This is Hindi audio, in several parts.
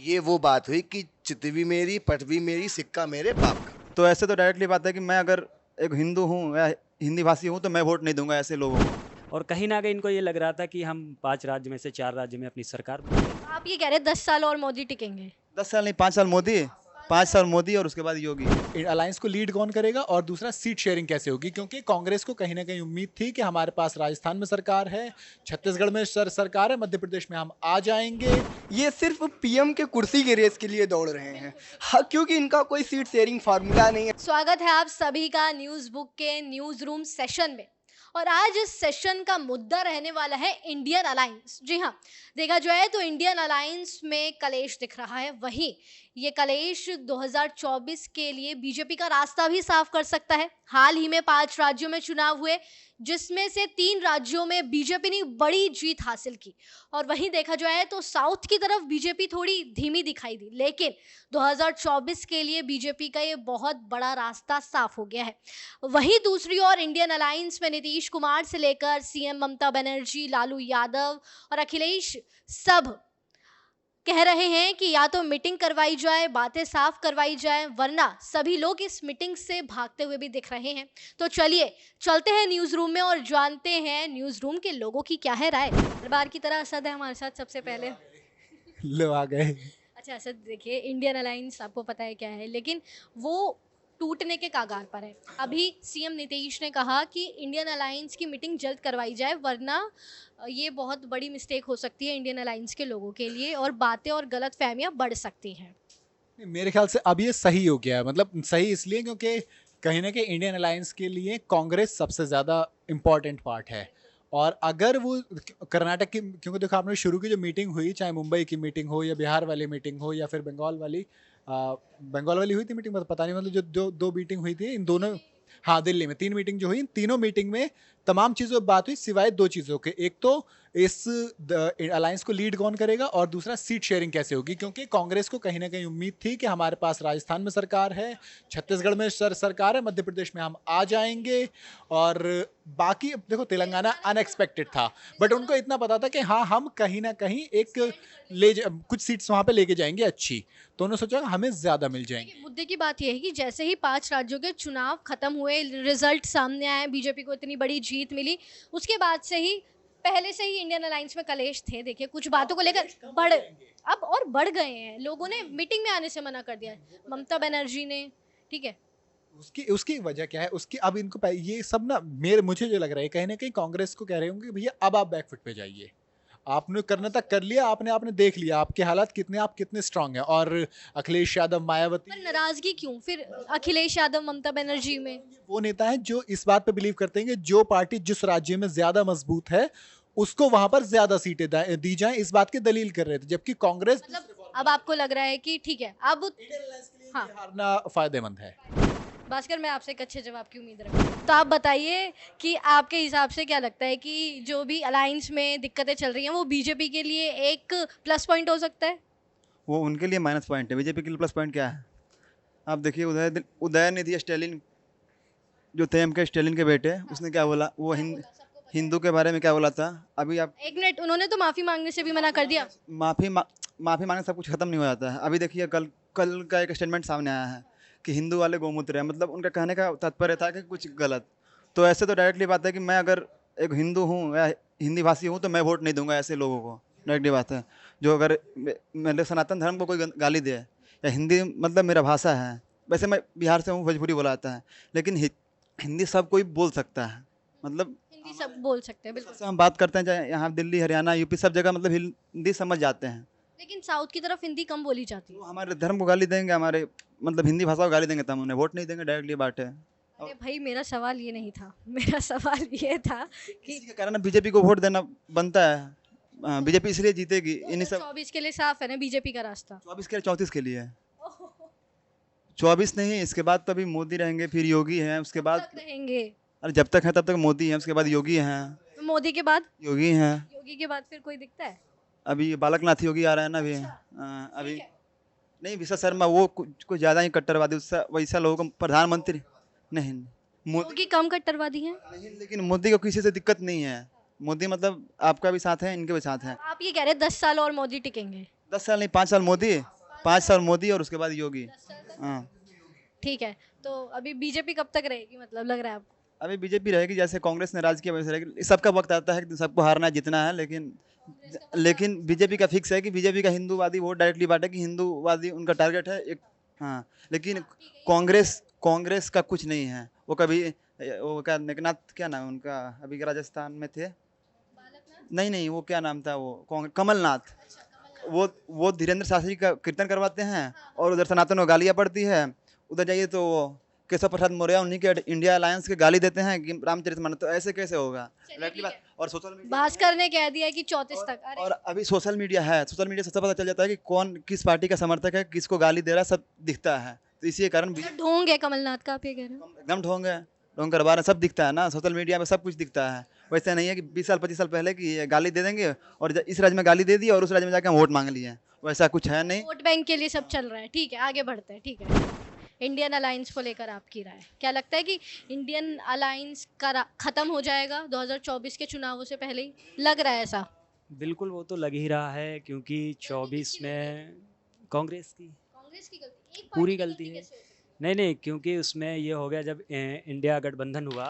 ये वो बात हुई कि चितवी मेरी, पटवी मेरी, सिक्का मेरे बाप का। तो ऐसे तो डायरेक्टली बात है कि मैं अगर एक हिंदू हूँ या हिंदी भाषी हूँ तो मैं वोट नहीं दूंगा ऐसे लोगों को। और कहीं ना कहीं इनको ये लग रहा था कि हम 5 राज्य में से 4 राज्य में अपनी सरकार बनाएंगे। आप ये कह रहे हैं 10 साल और मोदी टिकेंगे? 10 साल नहीं, 5 साल मोदी, 5 साल मोदी और उसके बाद योगी। अलायंस को लीड कौन करेगा और दूसरा सीट शेयरिंग कैसे होगी, क्योंकि कांग्रेस को कहीं ना कहीं उम्मीद थी कि हमारे पास राजस्थान में सरकार है, छत्तीसगढ़ में सरकार है, मध्य प्रदेश में हम आ जाएंगे। ये सिर्फ पीएम के कुर्सी के रेस के लिए दौड़ रहे हैं। हाँ, क्योंकि इनका कोई सीट शेयरिंग फार्मूला नहीं है। स्वागत है आप सभी का न्यूज बुक के न्यूज रूम सेशन में। और आज इस सेशन का मुद्दा रहने वाला है इंडियन अलायंस। जी हाँ, देखा जाए तो इंडियन अलायंस में कलेश दिख रहा है। वहीं ये कलेश 2024 के लिए बीजेपी का रास्ता भी साफ कर सकता है। हाल ही में 5 राज्यों में चुनाव हुए, जिसमें से 3 राज्यों में बीजेपी ने बड़ी जीत हासिल की। और वहीं देखा जाए तो साउथ की तरफ बीजेपी थोड़ी धीमी दिखाई दी, लेकिन 2024 के लिए बीजेपी का ये बहुत बड़ा रास्ता साफ हो गया है। वहीं दूसरी ओर इंडियन अलायंस में नीतीश कुमार से लेकर सीएम ममता बनर्जी, लालू यादव और अखिलेश सब कह रहे हैं कि या तो मीटिंग करवाई जाए, बातें साफ करवाई जाए, वरना सभी लोग इस मीटिंग से भागते हुए भी दिख रहे हैं। तो चलिए चलते हैं न्यूज रूम में और जानते हैं न्यूज रूम के लोगों की क्या है राय। हर बार की तरह असद है हमारे साथ सबसे पहले। लो आ गए। अच्छा असद, देखिए इंडियन अलायंस आपको पता है क्या है, लेकिन वो टूटने के कागार पर है। अभी सीएम नीतीश ने कहा कि इंडियन अलायंस की मीटिंग जल्द करवाई जाए, वरना ये बहुत बड़ी मिस्टेक हो सकती है इंडियन अलायंस के लोगों के लिए और बातें और गलत फहमियाँ बढ़ सकती हैं। मेरे ख्याल से अब ये सही हो गया है, मतलब सही इसलिए क्योंकि कहीं ना कहीं इंडियन अलायंस के लिए कांग्रेस सबसे ज़्यादा इम्पॉर्टेंट पार्ट है। और अगर वो कर्नाटक की, क्योंकि देखो आपने शुरू की जो मीटिंग हुई, चाहे मुंबई की मीटिंग हो या बिहार वाली मीटिंग हो या फिर बंगाल वाली हुई थी मीटिंग, मतलब पता नहीं, मतलब जो दो मीटिंग हुई थी इन दोनों, हाँ दिल्ली में 3 मीटिंग जो हुई, इन तीनों मीटिंग में तमाम चीज़ों पर बात हुई सिवाय 2 चीज़ों के। एक तो इस अलायंस को लीड कौन करेगा और दूसरा सीट शेयरिंग कैसे होगी, क्योंकि कांग्रेस को कहीं ना कहीं उम्मीद थी कि हमारे पास राजस्थान में सरकार है, छत्तीसगढ़ में सरकार है, मध्य प्रदेश में हम आ जाएंगे। और बाकी देखो तेलंगाना अनएक्सपेक्टेड था, बट उनको इतना पता था कि हाँ हम कहीं ना कहीं कुछ सीट्स वहाँ पे लेके जाएंगे अच्छी, तो उन्होंने सोचा हमें ज़्यादा मिल जाएंगे। मुद्दे की बात यह है कि जैसे ही 5 राज्यों के चुनाव खत्म हुए, रिजल्ट सामने आए, बीजेपी को इतनी बड़ी जीत मिली, उसके बाद से ही पहले से ही इंडियन अलायंस में कलेश थे। देखिए कुछ बातों को लेकर अब और बढ़ गए हैं। लोगों ने मीटिंग में आने से मना कर दिया है, ममता बनर्जी ने। ठीक है, उसकी उसकी वजह क्या है, उसकी अब इनको ये सब ना मुझे जो लग रहा है कहीं ना कहीं कांग्रेस को कह रहे होंगे भैया अब आप बैकफुट पे जाइए, आपने करना तक कर लिया, आपने देख लिया आपके हालात आप कितने स्ट्रांग हैं। और अखिलेश यादव, मायावती, पर नाराजगी क्यों फिर अखिलेश यादव ममता बनर्जी में? वो नेता है जो इस बात पे बिलीव करते हैं कि जो पार्टी जिस राज्य में ज्यादा मजबूत है उसको वहां पर ज्यादा सीटें दी जाएं, इस बात की दलील कर रहे थे। जबकि कांग्रेस, मतलब अब आपको लग रहा है कि ठीक है अब हाँ, हारना फायदेमंद है। भास्कर, मैं आपसे एक अच्छे जवाब की उम्मीद रखती हूँ। तो आप बताइए कि आपके हिसाब से क्या लगता है कि जो भी अलायंस में दिक्कतें चल रही हैं वो बीजेपी के लिए एक प्लस पॉइंट हो सकता है? वो उनके लिए माइनस पॉइंट है, बीजेपी के लिए प्लस पॉइंट क्या है? आप देखिए उदयनिधि स्टालिन जो थे एम के स्टालिन के बेटे, उसने क्या बोला, वो हिंदू के बारे में क्या बोला था। अभी आप एक मिनट, उन्होंने तो माफी मांगने से भी मना कर दिया। माफ़ी मांगने सब कुछ खत्म नहीं हो जाता है। अभी देखिए कल का एक स्टेटमेंट सामने आया है कि हिंदू वाले गौमूत्र है, मतलब उनका कहने का तात्पर्य था कि कुछ गलत। तो ऐसे तो डायरेक्टली बात है कि मैं अगर एक हिंदू हूँ या हिंदी भाषी हूँ तो मैं वोट नहीं दूंगा ऐसे लोगों को। डायरेक्टली बात है, जो अगर मेरे सनातन धर्म को कोई गाली दे या हिंदी मतलब मेरा भाषा है, वैसे मैं बिहार से हूँ, भोजपुरी बोला जाता है, लेकिन हिंदी सब कोई बोल सकता है, मतलब हिंदी सब बोल सकते हैं बिल्कुल। से हम बात करते हैं चाहे यहाँ दिल्ली, हरियाणा, यूपी, सब जगह मतलब हिंदी समझ जाते हैं। लेकिन साउथ की तरफ हिंदी कम बोली जाती है। तो हमारे धर्म को गाली देंगे, हमारे मतलब हिंदी भाषा को गाली देंगे तो हम उन्हें वोट नहीं देंगे। डायरेक्टली बात है। अरे भाई, मेरा सवाल ये नहीं था, मेरा सवाल ये था कि इसी के कारण बीजेपी को वोट देना बनता है। बीजेपी इसलिए जीतेगी इन्हीं सब। 24 के लिए साफ है ना बीजेपी का रास्ता? 24 के 34 के लिए 24 नहीं, इसके बाद तो अभी मोदी रहेंगे, फिर योगी हैं, उसके बाद तक रहेंगे। अरे जब तक है तब तक मोदी हैं, उसके बाद योगी हैं, तो मोदी के बाद योगी हैं। योगी के बाद फिर कोई दिखता है? अभी बालकनाथ योगी आ रहा है ना अभी। अभी नहीं, विशा शर्मा वो कुछ ज़्यादा ही कट्टरवादी, उससे वैसा लोगों को प्रधानमंत्री नहीं। मोदी योगी कम कट्टरवादी हैं? नहीं, लेकिन मोदी को किसी से दिक्कत नहीं है। मोदी मतलब आपका भी साथ है, इनके भी साथ है। आप ये कह रहे हैं 10 साल और मोदी टिकेंगे? 10 साल नहीं, 5 साल मोदी, 5 साल मोदी और उसके बाद योगी। हाँ, ठीक है, तो अभी बीजेपी कब तक रहेगी, मतलब लग रहा है आपको? अभी बीजेपी रहेगी, जैसे कांग्रेस ने राज किया वैसे रहेगी। सबका वक्त आता है कि सबको हारना है, जीतना है, लेकिन बीजेपी का फिक्स है कि बीजेपी का हिंदूवादी वोट डायरेक्टली बांटे, कि हिंदूवादी उनका टारगेट है एक। हाँ, लेकिन कांग्रेस का कुछ नहीं है। वो कभी वो क्या नेकनाथ, क्या नाम है उनका, अभी राजस्थान में थे, नहीं वो क्या नाम था, वो कमलनाथ, वो धीरेन्द्र शास्त्री का कीर्तन करवाते हैं और उधर सनातन को गालियाँ पड़ती है। उधर जाइए तो केशव प्रसाद मौर्य उन्हीं के इंडिया अलायंस के गाली देते हैं कि रामचरितमानस, तो ऐसे कैसे होगा? डायरेक्टली बात। और सोशल मीडिया, भास्कर ने कह दिया कि 34 तक। अरे और अभी सोशल मीडिया है, सोशल मीडिया से सब पता चल जाता है कि कौन किस पार्टी का समर्थक है, किसको गाली दे रहा है, सब दिखता है। तो इसी के कारण ढोंग है कमलनाथ का, आप ये कह रहे हो? एकदम ढोंग करवा रहे हैं, सब दिखता है ना, सोशल मीडिया में सब कुछ दिखता है। वैसे नहीं है कि 20 साल 25 साल पहले की ये गाली दे देंगे और इस राज्य में गाली दे दी और उस राज्य में जाकर हम वोट मांग लिए, वैसा कुछ है नहीं। वोट बैंक के लिए सब चल रहा है। ठीक है, आगे बढ़ते हैं। ठीक है, इंडियन अलायंस को लेकर आपकी राय क्या? लगता है कि इंडियन अलायंस का खत्म हो जाएगा 2024 के चुनावों से पहले ही? लग रहा है ऐसा? बिल्कुल, वो तो लग ही रहा है, क्योंकि 24 में कांग्रेस की कांग्रेस की गलती, एक पूरी पार्टी गलती है। कैसे हो सकती नहीं, क्योंकि उसमें ये हो गया, जब इंडिया गठबंधन हुआ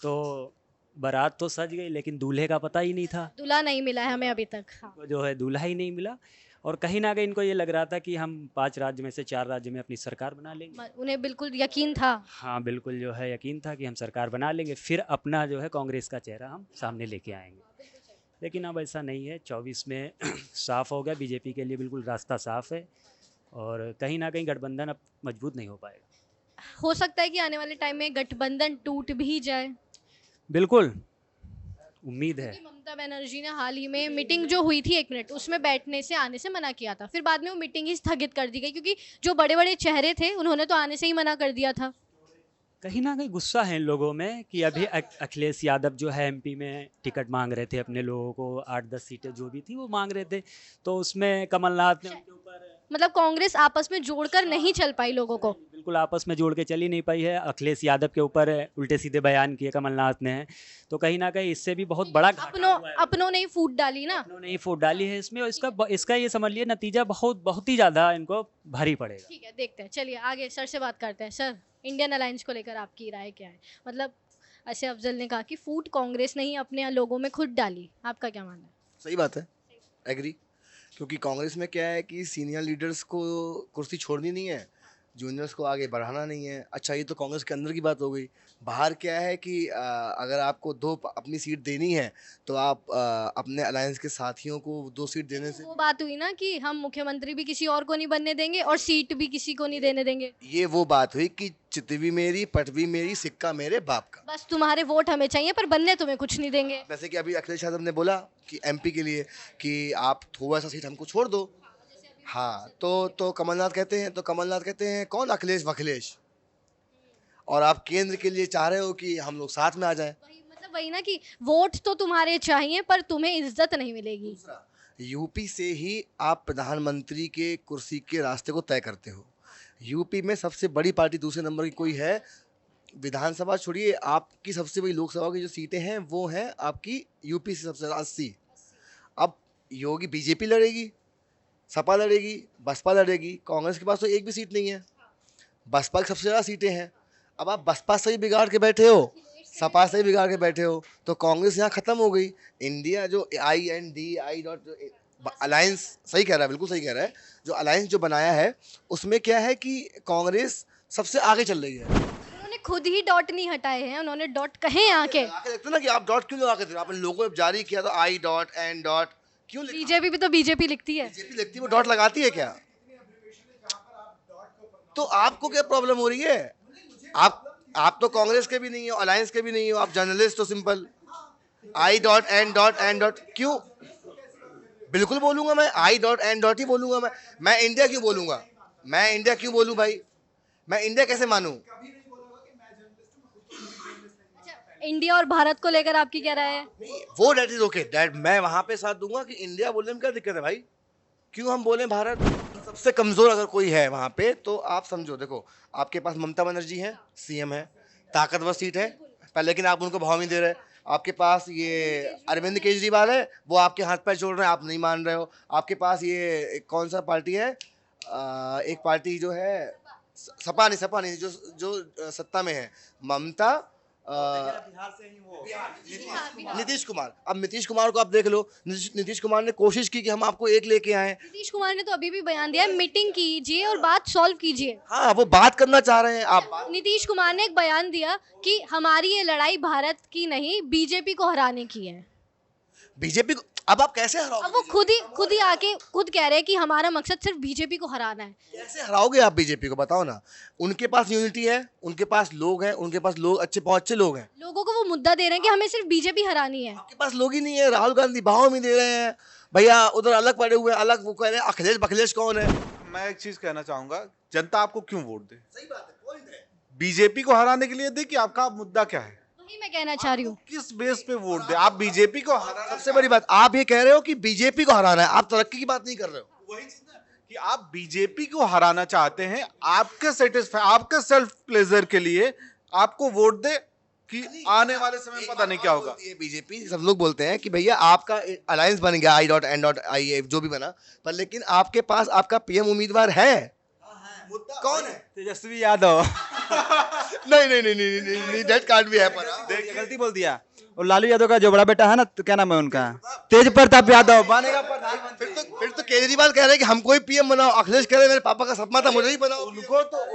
तो बारात तो सज गई, लेकिन दूल्हे का पता ही नहीं था। है? दूल्हा नहीं मिला है हमें अभी तक। हाँ। जो है दूल्हा ही नहीं मिला, और कहीं ना कहीं इनको ये लग रहा था कि हम 5 राज्य में से 4 राज्य में अपनी सरकार बना लेंगे। उन्हें बिल्कुल यकीन था। हाँ, बिल्कुल जो है यकीन था कि हम सरकार बना लेंगे, फिर अपना जो है कांग्रेस का चेहरा हम सामने लेके आएंगे। लेकिन अब ऐसा नहीं है। 24 में साफ हो गया, बीजेपी के लिए बिल्कुल रास्ता साफ है, और कहीं ना कहीं गठबंधन अब मजबूत नहीं हो पाएगा। हो सकता है कि आने वाले टाइम में गठबंधन टूट भी जाए। बिल्कुल उम्मीद है। क्योंकि ममता बनर्जी ने हाल ही में मीटिंग जो हुई थी 1 मिनट, उसमें बैठने से आने से मना किया था। फिर बाद में वो मीटिंग ही स्थगित कर दी गई, क्योंकि जो बड़े बड़े चेहरे थे उन्होंने तो आने से ही मना कर दिया था। कहीं ना कहीं गुस्सा है इन लोगों में कि अभी अखिलेश यादव जो है एमपी में टिकट मांग रहे थे अपने लोगों को, 8-10 सीटें जो भी थी वो मांग रहे थे, तो उसमें कमलनाथ ने उनके ऊपर, मतलब कांग्रेस आपस में जोड़कर नहीं चल पाई लोगों को। बिल्कुल आपस में जोड़ के चल ही नहीं पाई है। अखिलेश यादव के ऊपर उल्टे सीधे बयान किए कमलनाथ ने, तो कहीं ना कहीं इससे भी बहुत बड़ा घाटा हुआ है। अपनों ने ही फूट डाली ना। उन्होंने ही फूट डाली है इसमें, और इसका ये समझ लिए नतीजा बहुत ही ज़्यादा इनको भारी पड़ेगा। ठीक है, देखते हैं। चलिए आगे सर से बात करते हैं। सर, इंडियन अलायंस को लेकर आपकी राय क्या है? मतलब ऐसे अफजल ने कहा कि फूट कांग्रेस ने ही अपने लोगों में खुद डाली, आपका क्या मानना है? सही बात है, एग्री। क्योंकि कांग्रेस में क्या है कि सीनियर लीडर्स को कुर्सी छोड़नी नहीं है, जूनियर्स को आगे बढ़ाना नहीं है। अच्छा, ये तो कांग्रेस के अंदर की बात हो गई। बाहर क्या है कि अगर आपको अपनी सीट देनी है तो आप अपने अलायंस के साथियों को 2 सीट देने से, वो बात हुई ना कि हम मुख्यमंत्री भी किसी और को नहीं बनने देंगे और सीट भी किसी को नहीं देने देंगे। ये वो बात हुई कि चितवी मेरी, पटवी मेरी, सिक्का मेरे बाप का। बस तुम्हारे वोट हमें चाहिए, पर बनने तुम्हें कुछ नहीं देंगे। जैसे कि अभी अखिलेश यादव ने बोला कि एमपी के लिए कि आप थोड़ा सा सीट हमको छोड़ दो। हाँ, तो कमलनाथ कहते हैं कौन अखिलेश वखिलेश, और आप केंद्र के लिए चाह रहे हो कि हम लोग साथ में आ जाएं। मतलब वही ना कि वोट तो तुम्हारे चाहिए पर तुम्हें इज्जत नहीं मिलेगी। यूपी से ही आप प्रधानमंत्री के कुर्सी के रास्ते को तय करते हो। यूपी में सबसे बड़ी पार्टी दूसरे नंबर की कोई है, विधानसभा छोड़िए, आपकी सबसे बड़ी लोकसभा की जो सीटें हैं वो हैं आपकी यूपी से सबसे 80। अब योगी बीजेपी लड़ेगी, सपा लड़ेगी, बसपा लड़ेगी, कांग्रेस के पास तो एक भी सीट नहीं है। बसपा की सबसे ज़्यादा सीटें हैं। अब आप बसपा से ही बिगाड़ के बैठे हो, सपा से ही बिगाड़ के बैठे हो, तो कांग्रेस यहाँ ख़त्म हो गई। इंडिया जो अलायंस, सही कह रहा है, बिल्कुल सही कह रहा है, जो अलायंस जो बनाया है उसमें क्या है कि कांग्रेस सबसे आगे चल रही है। उन्होंने खुद ही डॉट नहीं हटाए हैं, उन्होंने डॉट कहे आके। देखते ना कि आप डॉट क्यों लगा के थे, आपने लोगों ने जारी किया तो आई डॉट एन डॉट क्यों लिखा? बीजेपी भी तो बीजेपी लिखती है। बीजेपी लिखती है, वो डॉट लगाती है क्या? तो आपको क्या प्रॉब्लम हो रही है? आप तो कांग्रेस के भी नहीं हो, अलायंस के भी नहीं हो, आप जर्नलिस्ट हो। Simple I dot N dot क्यों? बिल्कुल बोलूंगा मैं, आई डॉट एन डॉट ही बोलूंगा मैं इंडिया क्यों बोलूंगा? मैं इंडिया क्यों बोलूं भाई? मैं इंडिया कैसे मानूं? इंडिया और भारत को लेकर आपकी क्या राय है? वो डेट इज ओके, डेट मैं वहां पे साथ दूंगा कि इंडिया बोलने में क्या दिक्कत है भाई? क्यों हम बोलें भारत? सबसे कमजोर अगर कोई है वहां पे तो आप समझो, देखो आपके पास ममता बनर्जी है, सीएम है, ताकतवर सीट है, पर लेकिन आप उनको भाव नहीं दे रहे। आपके पास ये अरविंद केजरीवाल है, वो आपके हाथ पैर जोड़ रहे हैं, आप नहीं मान रहे हो। आपके पास ये कौन सा पार्टी है, एक पार्टी जो है सपा नहीं जो जो सत्ता में है, ममता, नीतीश कुमार। अब नीतीश कुमार को आप देख लो, नीतीश कुमार ने कोशिश की कि हम आपको एक लेके आए। नीतीश कुमार ने तो अभी भी बयान दिया है, मीटिंग कीजिए और बात सॉल्व कीजिए। हाँ, वो बात करना चाह रहे हैं। आप नीतीश कुमार ने एक बयान दिया कि हमारी ये लड़ाई भारत की नहीं, बीजेपी को हराने की है। बीजेपी को अब आप कैसे हराओगे? अब वो खुद ही आके खुद कह रहे हैं कि हमारा मकसद सिर्फ बीजेपी को हराना है। कैसे हराओगे आप बीजेपी को, बताओ ना। उनके पास यूनिटी है, उनके पास लोग हैं, उनके पास लोग बहुत अच्छे लोग हैं। लोगों को वो मुद्दा दे रहे हैं कि हमें सिर्फ बीजेपी हरानी है। आपके पास लोग ही नहीं है। राहुल गांधी भाव में दे रहे हैं भैया, उधर अलग पड़े हुए हैं, अलग वो कह रहे हैं अखिलेश बखिलेश कौन है। मैं एक चीज कहना चाहूंगा, जनता आपको क्यों वोट दे? सही बात है, पॉइंट है। बीजेपी को हराने के लिए दे कि आपका मुद्दा क्या है? वही मैं कहना चाह रही हूँ। किस बेस पे वोट दे? आप बीजेपी को हरा, सबसे बड़ी बात, आप ये कह रहे हो कि बीजेपी को हराना है, आप तरक्की की बात नहीं कर रहे हो। वही चीज ना कि आप बीजेपी को हराना चाहते हैं, आपके सेटिस्फाई, आपके सेल्फ प्लेजर के लिए आपको वोट दे कि आने वाले समय में पता नहीं क्या होगा। ये बीजेपी सब लोग बोलते हैं कि भैया आपका अलायंस बन गया I.N.I जो भी बना, पर लेकिन आपके पास आपका पीएम उम्मीदवार है। कौन है? तेजस्वी यादव। नहीं, दैट कांट बी हैपन। गलती बोल दिया। और लालू यादव का जो बड़ा बेटा है ना, तो क्या नाम है उनका, तेज प्रताप यादव बनेगा प्रधानमंत्री। फिर तो केजरीवाल कह रहे हैं कि हमको ही पीएम बनाओ, अखिलेश कह रहे हैं मेरे पापा का सपना था मुझे ही बनाओ।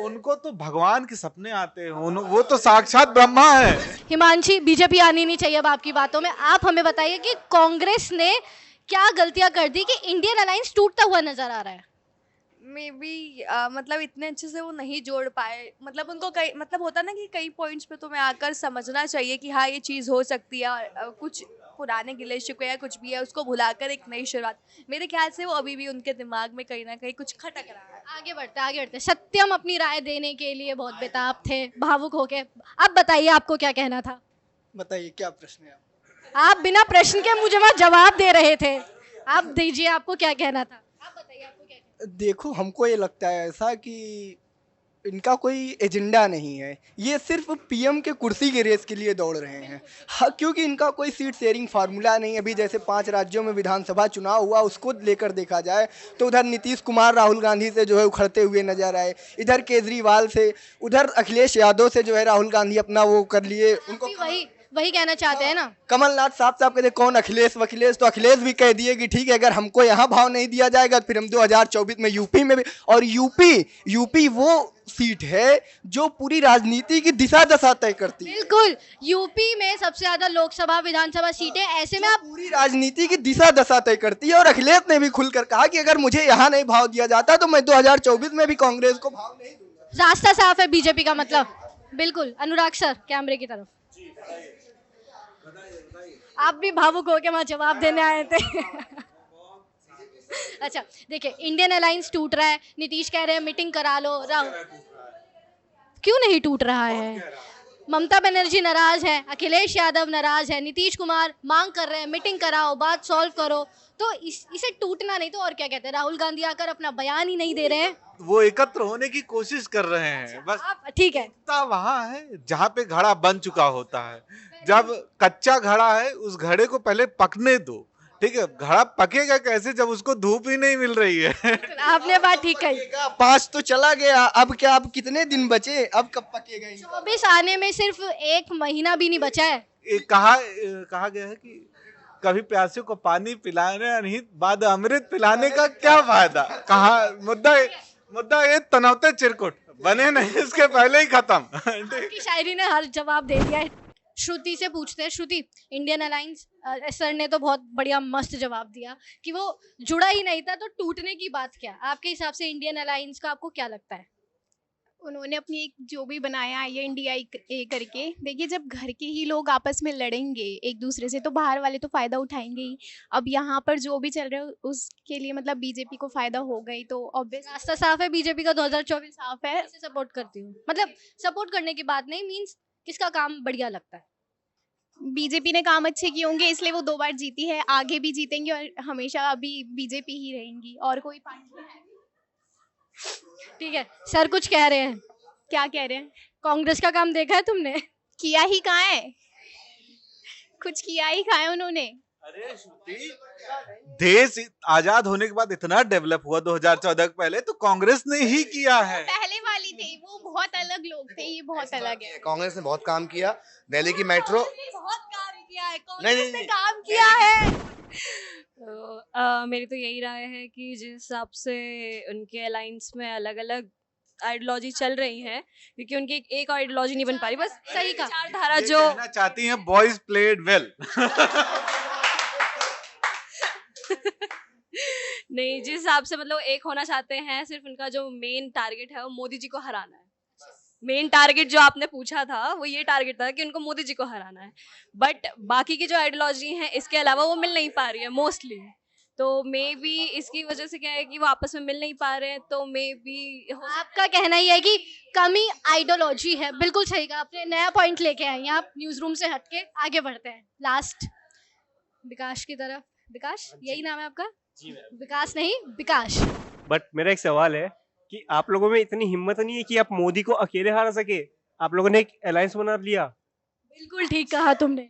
उनको तो भगवान के सपने आते हैं, वो तो साक्षात ब्रह्मा है। हिमांशी, बीजेपी आनी नहीं चाहिए अब आपकी बातों में। आप हमें बताइए कि कांग्रेस ने क्या गलतियां कर दी कि इंडियन अलायंस टूटता हुआ नजर आ रहा है। मे बी मतलब इतने अच्छे से वो नहीं जोड़ पाए। मतलब उनको कई मतलब होता ना कि कई पॉइंट्स पे तुम्हें आकर समझना चाहिए कि हाँ ये चीज़ हो सकती है, और कुछ पुराने गिले शिकवे या कुछ भी है उसको भुलाकर एक नई शुरुआत। मेरे ख्याल से वो अभी भी उनके दिमाग में कहीं ना कहीं कुछ खटक रहा है। आगे बढ़ते सत्यम अपनी राय देने के लिए बहुत बेताब थे, भावुक होके। अब बताइए आपको क्या कहना था। बताइए क्या प्रश्न है? आप बिना प्रश्न के मुझे वहाँ जवाब दे रहे थे। आप दीजिए, आपको क्या कहना था। आप बताइए आपको क्या कहना था। देखो, हमको ये लगता है ऐसा कि इनका कोई एजेंडा नहीं है, ये सिर्फ पीएम के कुर्सी के रेस के लिए दौड़ रहे हैं। हाँ, क्योंकि इनका कोई सीट शेयरिंग फार्मूला नहीं है। अभी जैसे 5 राज्यों में विधानसभा चुनाव हुआ, उसको लेकर देखा जाए तो उधर नीतीश कुमार राहुल गांधी से जो है उखड़ते हुए नजर आए, इधर केजरीवाल से, उधर अखिलेश यादव से जो है राहुल गांधी अपना वो कर लिए। उनको वही कहना चाहते हैं ना। कमलनाथ साहब कहते कौन अखिलेश वखिलेश, तो अखिलेश भी कह दिए कि ठीक है, अगर हमको यहाँ भाव नहीं दिया जाएगा फिर हम 2024 में यूपी में भी। और यूपी वो सीट है जो पूरी राजनीति की दिशा दशा तय करती है। बिल्कुल, यूपी में सबसे ज्यादा लोकसभा विधानसभा सीटें, ऐसे में आप पूरी राजनीति की दिशा दशा तय करती है। और अखिलेश ने भी खुलकर कहा कि अगर मुझे यहाँ नहीं भाव दिया जाता तो मैं 2024 में भी कांग्रेस को भाव नहीं दूंगा। रास्ता साफ है बीजेपी का मतलब। बिल्कुल। अनुराग सर, कैमरे की तरफ। आप भी भावुक हो के वहाँ जवाब देने आए थे। अच्छा देखिए, इंडियन अलायंस टूट रहा है, नीतीश कह रहे हैं मीटिंग करा लो। राहुल क्यों नहीं टूट रहा है? ममता बनर्जी नाराज है, अखिलेश यादव नाराज है, नीतीश कुमार मांग कर रहे हैं मीटिंग कराओ, बात सॉल्व करो। तो इसे टूटना नहीं तो और क्या कहते हैं? राहुल गांधी आकर अपना बयान ही नहीं दे रहे हैं। वो एकत्र होने की कोशिश कर रहे हैं बस। ठीक है, वहाँ है जहाँ पे घड़ा बन चुका होता है। जब कच्चा घड़ा है उस घड़े को पहले पकने दो, ठीक है? घड़ा पकेगा कैसे जब उसको धूप ही नहीं मिल रही है। आपने बात ठीक कही। 5 तो चला गया, अब क्या, अब कितने दिन बचे, अब कब पकेगा? 24 आने में सिर्फ 1 महीना भी नहीं बचा है। कहा गया है कि कभी प्यासे को पानी पिलाने नहीं, बाद अमृत पिलाने का क्या फायदा। कहा मुद्दा ये तनौते चिरकुट बने नहीं, इसके पहले ही खत्म। आपकी शायरी ने हर जवाब दे दिया है। श्रुति से पूछते हैं। श्रुति, इंडियन अलायंस, सर ने तो बहुत बढ़िया मस्त जवाब दिया कि वो जुड़ा ही नहीं था, तो टूटने की बात क्या? आपके हिसाब से इंडियन अलायंस का आपको क्या लगता है? उन्होंने अपनी एक जो भी बनाया ये इंडिया ए करके, देखिए जब घर के ही लोग आपस में लड़ेंगे एक दूसरे से तो बाहर वाले तो फायदा उठाएंगे ही। अब यहाँ पर जो भी चल रहा है उसके लिए मतलब बीजेपी को फायदा होगा ही, तो ऑब्वियस रास्ता साफ है बीजेपी का 2024 साफ है। से सपोर्ट करती हूँ, मतलब सपोर्ट करने की बात नहीं, मींस किसका काम बढ़िया लगता है? बीजेपी ने काम अच्छे किए होंगे इसलिए वो 2 बार जीती है, आगे भी जीतेंगे और हमेशा अभी बीजेपी ही रहेंगी और कोई पार्टी है। ठीक है, सर कुछ कह रहे हैं। क्या कह रहे हैं? कांग्रेस का काम देखा है तुमने? किया ही कहाँ है, कुछ किया ही कहा है उन्होंने। अरे श्रुति, देश आजाद होने के बाद इतना डेवलप हुआ 2014 के पहले, तो कांग्रेस ने ही किया है। पहले वाली थी, वो बहुत अलग लोग थे, ये बहुत अलग है। कांग्रेस ने बहुत काम किया। दिल्ली की मेट्रो बहुत काम किया है, नहीं, कांग्रेस ने नहीं। काम किया है। तो मेरी तो यही राय है कि जिस हिसाब से उनके अलायंस में अलग अलग आइडियोलॉजी चल रही है, क्योंकि उनकी एक आइडियोलॉजी नहीं बन पा रही, बस सही कहा। विचारधारा ये जो कहना चाहती हैं बॉयज प्लेड वेल। नहीं, जिस हिसाब से मतलब एक होना चाहते हैं, सिर्फ उनका जो मेन टारगेट है वो मोदी जी को हराना है। मेन टारगेट जो आपने पूछा था वो ये टारगेट था कि उनको मोदी जी को हराना है, बट बाकी की जो आइडियोलॉजी है इसके अलावा वो मिल नहीं पा रही है मोस्टली। तो मे बी इसकी वजह से क्या है कि वो आपस में मिल नहीं पा रहे हैं, तो मे बी आपका कहना ही है कि कमी आइडियोलॉजी है। बिल्कुल सही कहा आपने, नया पॉइंट लेके आए हैं आप। न्यूज रूम से हटके आगे बढ़ते हैं लास्ट विकास की तरफ। विकास, यही नाम है आपका? जी मैम। विकास नहीं, विकास। बट मेरा एक सवाल है कि आप लोगों में इतनी हिम्मत नहीं है कि आप मोदी को अकेले हरा सके? आप लोगों ने एक अलायंस बना लिया, बिल्कुल ठीक कहा तुमने।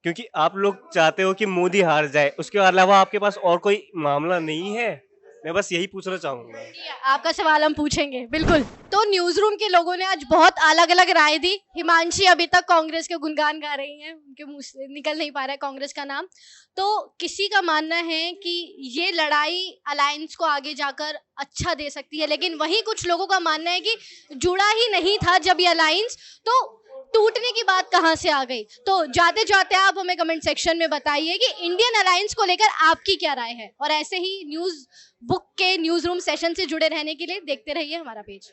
क्योंकि आप लोग चाहते हो कि मोदी हार जाए, उसके अलावा आपके पास और कोई मामला नहीं है। मैं बस यही पूछना चाहूंगा। आपका सवाल हम पूछेंगे, बिल्कुल। तो न्यूज रूम के लोगों ने आज बहुत अलग अलग राय दी। हिमांशी अभी तक कांग्रेस के गुणगान गा रही हैं, उनके मुंह से निकल नहीं पा रहा है कांग्रेस का नाम। तो किसी का मानना है कि ये लड़ाई अलायंस को आगे जाकर अच्छा दे सकती है, लेकिन वहीं कुछ लोगों का मानना है कि जुड़ा ही नहीं था जब ये अलायंस, तो टूटने की बात कहां से आ गई। तो जाते जाते आप हमें कमेंट सेक्शन में बताइए कि इंडियन अलायंस को लेकर आपकी क्या राय है। और ऐसे ही न्यूज बुक के न्यूज रूम सेशन से जुड़े रहने के लिए देखते रहिए हमारा पेज।